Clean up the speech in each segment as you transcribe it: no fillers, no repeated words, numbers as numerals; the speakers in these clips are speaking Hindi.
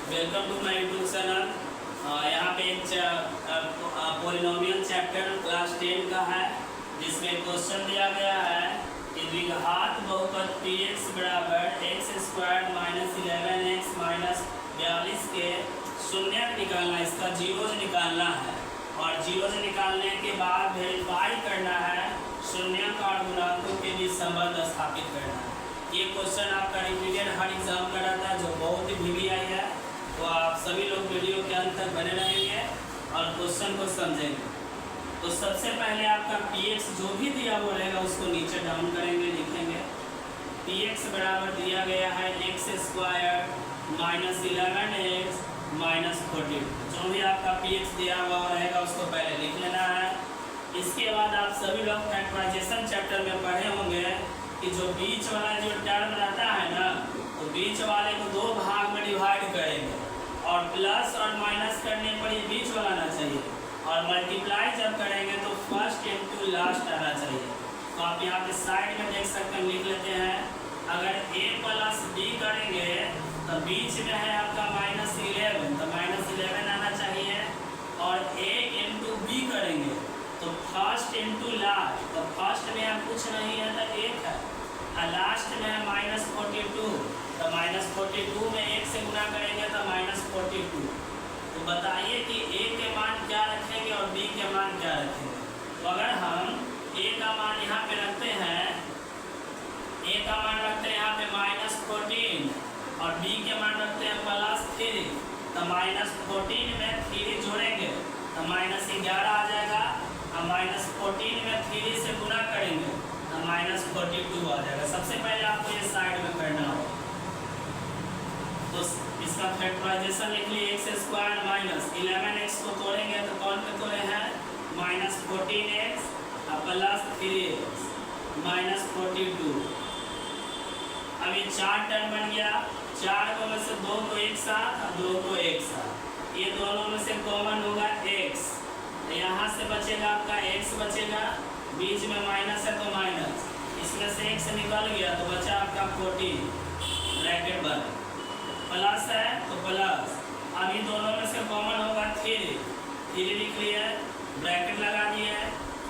Welcome to my YouTube channel. यहाँ पे एक पॉलिनोमियल चैप्टर क्लास 10 का है, जिसमें क्वेश्चन दिया गया है कि द्विघात बहुपद px बराबर x² - 11x - 42 के शून्य निकालना, इसका जीरोज निकालना है और जीरोज निकालने के बाद वेरीफाई करना है, शून्य और गुणांकों के बीच संबंध स्थापित करना है। ये क्वेश्चन आपका रिपीटेड हर एग्जाम का रहता है, जो बहुत ही VVI है, तो आप सभी लोग वीडियो के अंत तक बने रहेंगे और क्वेश्चन को समझेंगे। तो सबसे पहले आपका px जो भी दिया हुआ रहेगा उसको नीचे डाउन करेंगे, लिखेंगे px बराबर दिया गया है x² - 11x - 42। जो भी आपका px दिया हुआ रहेगा उसको पहले लिख लेना है। इसके बाद आप सभी लोग फैक्टराइजेशन चैप्टर में पढ़े होंगे कि जो बीच वाला जो टर्म रहता है ना, तो बीच वाले को दो भाग में डिवाइड करेंगे और प्लस और माइनस करने पर ये बीच वाला आना चाहिए और मल्टीप्लाई जब करेंगे तो फर्स्ट इनटू लास्ट आना चाहिए। तो आप यहाँ पे साइड में देख सकते हैं, लिख लेते हैं। अगर a + b करेंगे तो बीच में है आपका -11, तो -11 आना चाहिए और a × b करेंगे तो फर्स्ट इनटू लास्ट, तो फर्स्ट में अब कुछ नहीं है तो 1 है और लास्ट में है -42, तो -42 में 1 से गुना करेंगे तो -42। तो बताइए कि a के मान क्या रखेंगे और b के मान क्या रखेंगे। तो अगर हम a का मान यहाँ पे रखते हैं, a का मान रखते हैं यहाँ पे -14 और b के मान रखते हैं +3, तो -14 में 3 जोड़ेंगे तो -11 आ जाएगा और -14 में 3 से गुना करेंगे तो -42 आ जाएगा। सबसे पहले आपको ये साइड में करना होगा, तो इसका फैक्टराइजेशन लिख लिए x² - 11x को तोड़ेंगे तो कौन पे तोड़े हैं -14x और +3x -42। अब ये 4 टर्म बन गया, 4 को में से 2 को एक साथ और 2 को एक साथ, ये दोनों में से कॉमन होगा x, तो यहाँ से बचेगा आपका x बचेगा, बीच में माइनस है तो माइनस, इसमें से x निकल गया तो बचा आपका 14 ब्रैकेट बंद, प्लस है तो प्लस, अभी दोनों में से कॉमन होगा 3 लिख लिए, ब्रैकेट लगा दिए,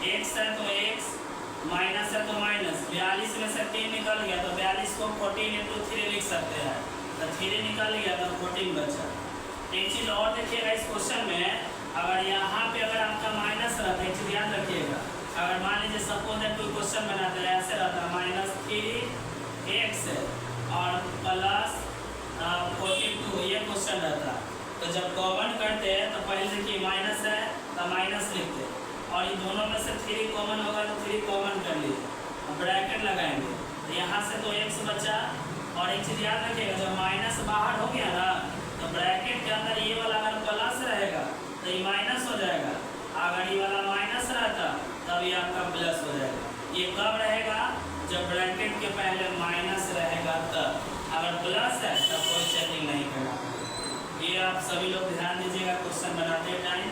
x है तो x, माइनस है तो माइनस, 42 में से 3 निकल गया तो 42 को 14 × 3 लिख सकते हैं, तो 3 निकल गया तो 14 बचा। एक चीज़ और देखिएगा इस क्वेश्चन में, अगर यहाँ पे अगर आपका माइनस रहता है, एक चीज़ याद रखिएगा, अगर मान लीजिए सपोज है कोई क्वेश्चन बनाते हैं ऐसे रहता है -3x और +42 ये क्वेश्चन रहता है, तो जब कॉमन करते हैं तो पहले देखिए माइनस है तो माइनस लिखते हैं और ये दोनों में से 3 कॉमन होगा तो 3 कॉमन कर लिए, ब्रैकेट लगाएंगे तो यहाँ से तो x बचा। और एक चीज़ याद रखिएगा, जब माइनस बाहर हो गया ना तो ब्रैकेट के अंदर ये वाला अगर प्लस रहेगा तो ये माइनस हो जाएगा, अगर ये वाला माइनस रहता तब ये आपका प्लस हो जाएगा। ये कब रहेगा, जब ब्रैकेट के पहले माइनस रहेगा तब, अगर प्लस है तब कोई चेकिंग नहीं करना। ये आप सभी लोग ध्यान दीजिएगा क्वेश्चन बनाते टाइम।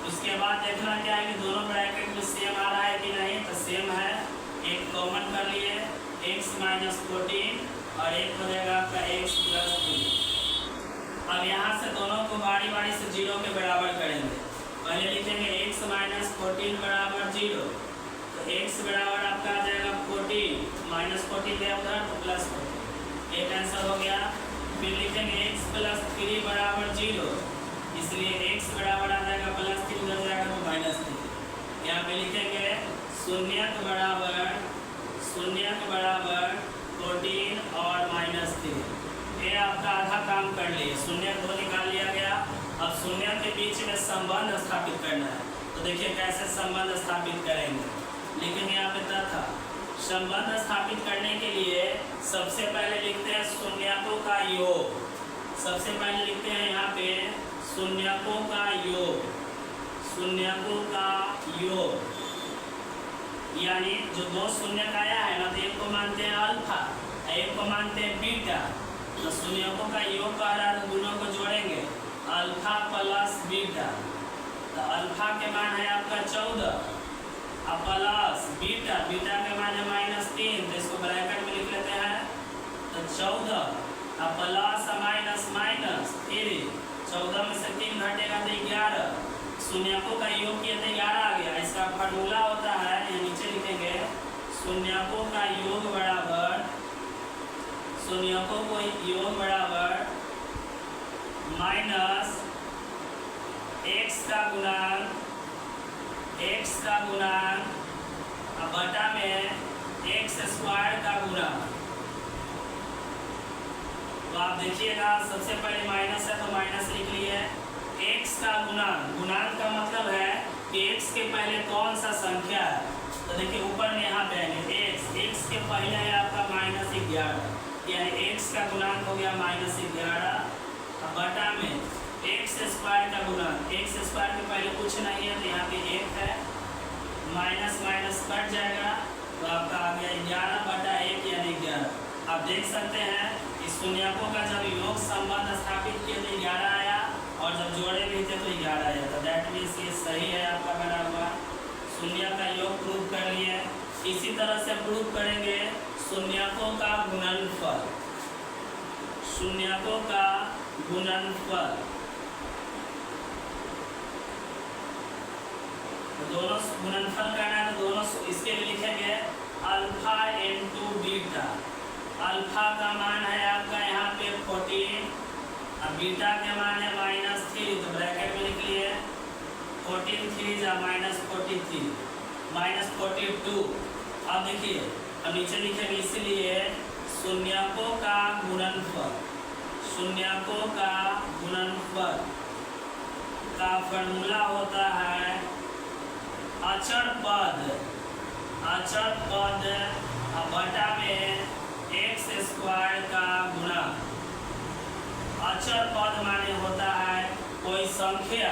उसके बाद देखना क्या है कि दोनों ब्रैकेट में सेम आ रहा है कि नहीं, तो सेम है, एक कॉमन कर लिए x - 14 और एक हो जाएगा आपका x + 3। अब यहाँ से दोनों को बारी बारी से 0 के बराबर करेंगे। पहले लिखेंगे x - 14 बराबर 0, तो x बराबर आपका आ जाएगा 14, -14 है उधर तो +14, एक आंसर हो गया। फिर लिखेंगे x + 3 बराबर 0, इसलिए x बराबर आ जाएगा +3, उधर जाएगा तो -3। यहाँ पे लिखेंगे शून्य के बराबर 14 और -3, ये आपका आधा काम कर लिए, शून्य को निकाल लिया गया। अब शून्य के बीच में संबंध स्थापित करना है, तो देखिए कैसे संबंध स्थापित करेंगे। लेकिन यहाँ पे तथा संबंध स्थापित करने के लिए सबसे पहले लिखते हैं शून्यकों का योग, सबसे पहले लिखते हैं यहाँ पे शून्यकों का योग, शून्यकों का योग, यानी जो 2 शून्य का आया है ना, तो एक को मानते हैं अल्फा, एक को मानते हैं बीटा, तो शून्यकों का योग कह रहा है तो दोनों को जोड़ेंगे अल्फा + बीटा, तो अल्फा के मान है आपका 14 और प्लस बीटा के मान है -3, तो इसको ब्रैकेट में लिख लेते हैं, तो 14 अब प्लस माइनस माइनस 14 में से 3 घटेगा तो 11, शून्यकों का योग किया तो 11 आ गया। इसका फार्मूला होता है, ये नीचे लिखेंगे, शून्यकों का योग बराबर, शून्यकों को योग बराबर माइनस x का गुणांक बटा में x स्क्वायर का गुणांक। तो आप देखिएगा, सबसे पहले माइनस है तो माइनस लिख लिए, x का गुणांक का मतलब है कि x के पहले कौन सा संख्या है। तो देखिए ऊपर में यहाँ पे x के पहले है आपका -11, यानी x का गुणांक हो गया -11 बटा में x स्क्वायर का गुणांक। x स्क्वायर के पहले कुछ नहीं है तो यहाँ पे 1 है, माइनस माइनस कट जाएगा तो आपका आ गया 11 बटा 1 यानी 11। आप देख सकते हैं इस शून्यकों का जब योग संबंध स्थापित किए तो 11 आया, और जब जोड़े भी थे तो 11 आया। तो दैट मीन्स ये सही है आपका बना हुआ। शून्य का योग प्रूव कर लिए। इसी तरह से प्रूव करेंगे शून्यकों का गुणनफल, शून्यकों का गुणनफल। तो दोनों गुणनफल करना है तो दोनों इसके लिए लिखेंगे अल्फा इनटू बीटा। अल्फा का मान है आपका यहाँ पे 14, अब बीटा के मान है -3, तो ब्रैकेट में लिख लिए 14 3 जा -43 -42। अब देखिए, अब नीचे लिखेंगे इसलिए शून्यकों का गुणनफल, शून्यकों का गुणनफल का फॉर्मूला होता है अचर पद बटा में x स्क्वायर का गुणा। अचर पद माने होता है कोई संख्या,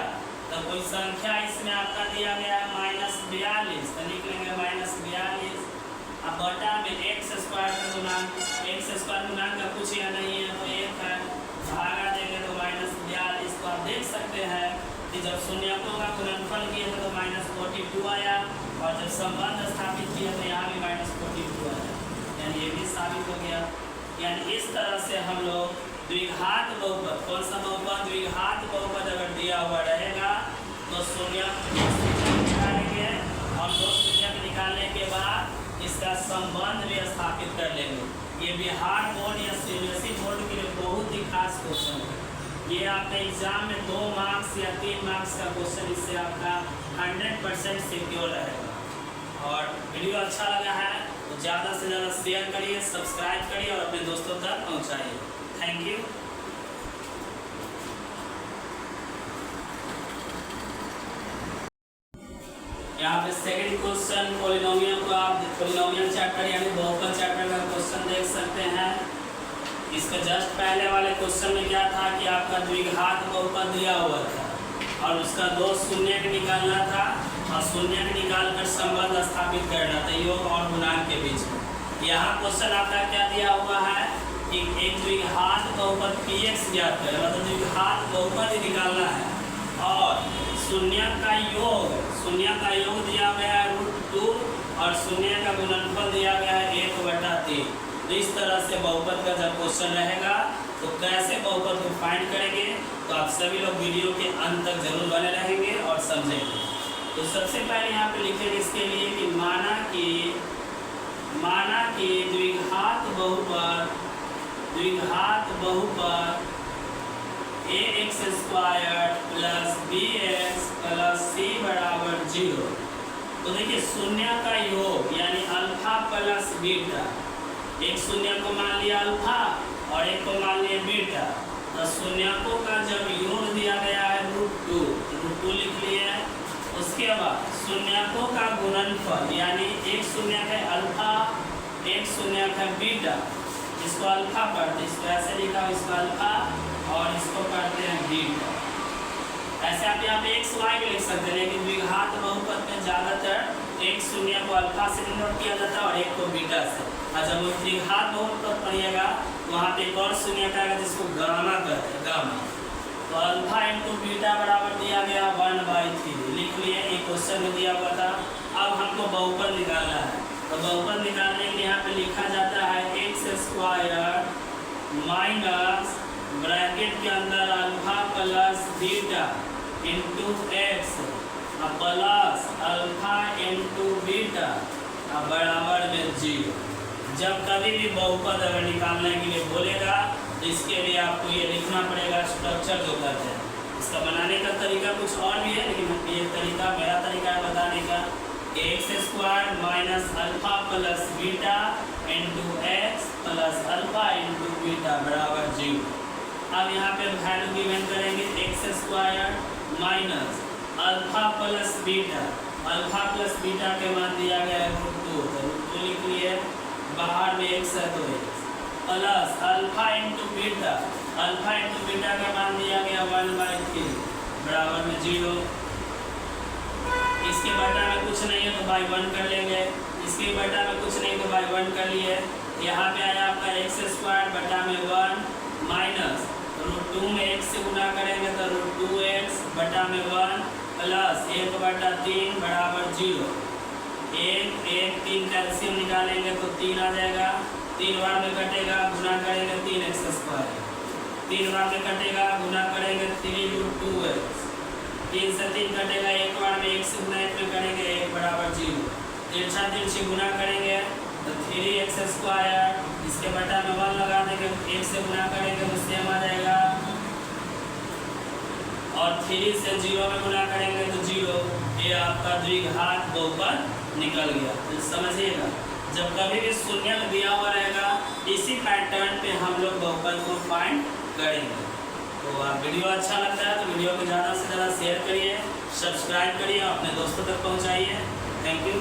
तो कोई संख्या इसमें आपका दिया गया है -42, तो लिख लेंगे -42 अब बटा में x स्क्वायर का गुणांक। x स्क्वायर गुणांक का कुछ या नहीं है तो 1 है, भागा देंगे तो -42। तो आप देख सकते हैं कि जब शून्यकों का गुणनफल किए थे तो -42 आया, और जब संबंध स्थापित किए तो यहाँ भी -42 आया, यानी ये भी साबित हो गया। यानी इस तरह से हम लोग द्विघात बहुपद, कौन सा बहुपद, द्विघात बहुपद अगर दिया हुआ रहेगा तो शून्यक निकालेंगे, और दो शून्यक निकालने के बाद इसका संबंध भी स्थापित कर लेंगे। ये बिहार बोर्ड या सीबीएसई बोर्ड के लिए बहुत ही खास क्वेश्चन है। ये आपके एग्जाम में 2 मार्क्स या 3 मार्क्स का क्वेश्चन, इससे आपका 100% सिक्योर रहेगा। और वीडियो अच्छा लगा है तो ज़्यादा से ज़्यादा शेयर करिए, सब्सक्राइब करिए और अपने दोस्तों तक पहुंचाइए। Thank you. यहाँ पे सेकंड क्वेश्चन पॉलिनोमियल को आप पॉलिनोमियल चैप्टर यानी बहुपद चैप्टर का क्वेश्चन देख सकते हैं। इसके जस्ट पहले वाले क्वेश्चन में क्या था कि आपका द्विघात बहुपद दिया हुआ था और उसका 2 शून्यक निकालना था, और शून्यक निकाल कर संबंध स्थापित करना था योग और गुणांक के बीच में। यहाँ क्वेश्चन आपका क्या दिया हुआ है कि एक द्विघात बहुपद px ज्ञात करें, मतलब द्विघात बहुपद निकालना है, और शून्यक का योग दिया गया है √2 और शून्य का गुणनफल दिया गया है 1/3। तो इस तरह से बहुपद का जब क्वेश्चन रहेगा तो कैसे बहुपद को फाइंड करेंगे, तो आप सभी लोग वीडियो के अंत तक जरूर बने रहेंगे और समझेंगे। तो सबसे पहले यहाँ पे लिखेंगे इसके लिए कि माना कि द्विघात बहुपद ax² + bx + c = 0। तो देखिए शून्य का योग यानी अल्फा प्लस बीटा, एक शून्य को मान लिया अल्फा और एक को मान लिया बीटा, तो शून्यकों का जब योग दिया गया है √2 लिख लिए। उसके बाद शून्यकों का गुणनफल यानी एक शून्यक है अल्फा, एक शून्यक है बीटा, इसको अल्फा पढ़ते, इसको ऐसे लिखा, इसको अल्फा और इसको पढ़ते हैं बीटा। ऐसे आप यहाँ पे x y भी लिख सकते हैं, लेकिन द्विघात बहुपद में ज़्यादातर एक शून्य को अल्फा से डिनोट किया जाता है और एक को बीटा से। और जब द्विघात बहुपद पढ़िएगा वहाँ पे एक और शून्य का आएगा जिसको गामा कहते हैं, गामा। तो अल्फा इंटू बीटा बराबर दिया गया 1/3 लिख लिए, एक क्वेश्चन में दिया हुआ था। अब हमको बहुपद निकालना है, तो बहुपद निकालने के लिए यहाँ पे लिखा जाता है x² - ब्रैकेट के अंदर alpha plus beta into x plus alpha into beta बराबर में 0। जब कभी भी बहुपद अगर निकालने के लिए बोलेगा तो इसके लिए आपको ये लिखना पड़ेगा स्ट्रक्चर जो कहते हैं। इसका बनाने का तरीका कुछ और भी है, लेकिन ये तरीका मेरा तरीका है बताने का। X square minus alpha plus beta into x plus alpha into beta बराबर 0। अब यहाँ पे वैल्यू गिवन करेंगे x square minus alpha plus beta. Alpha plus beta के मान दिया गया है √2, तो √2 लिख लिए, बाहर में x है तो x plus alpha into beta. Alpha into beta का मान दिया गया 1/3 बराबर में 0। इसके बटा में कुछ नहीं है तो बाई 1 कर लेंगे, इसके बटा में कुछ नहीं तो बाई 1 कर लिए। यहाँ पे आया आपका एक्स स्क्वायर बटा में 1 माइनस √2 में x से गुना करेंगे तो √2x बटा में 1 प्लस 1/3 बराबर 0। 1 कैल्शियम निकालेंगे तो 3 आ जाएगा, 3 बार में कटेगा, गुना करेंगे 3x स्क्वायर, 3 बार में कटेगा, गुना करेंगे 3√2x, 3 से 3 कटेगा, 1 बार में 1 से गुना 1 में करेंगे 1 बराबर 0। 3 से गुना करेंगे तो 3x स्क्वायर, इसके बटा में 1 लगा देंगे, 1 से गुना करेंगे तो सेम आ जाएगा, और 3 से 0 में गुना करेंगे तो 0। ये आपका द्विघात बहुपद निकल गया। तो समझिएगा, जब कभी भी शून्य दिया हुआ रहेगा इसी पैटर्न पे हम लोग बहुपद को फाइंड करेंगे। तो आप वीडियो अच्छा लगता है तो वीडियो को ज़्यादा से ज़्यादा शेयर करिए, सब्सक्राइब करिए, अपने दोस्तों तक पहुंचाइए। Thank you.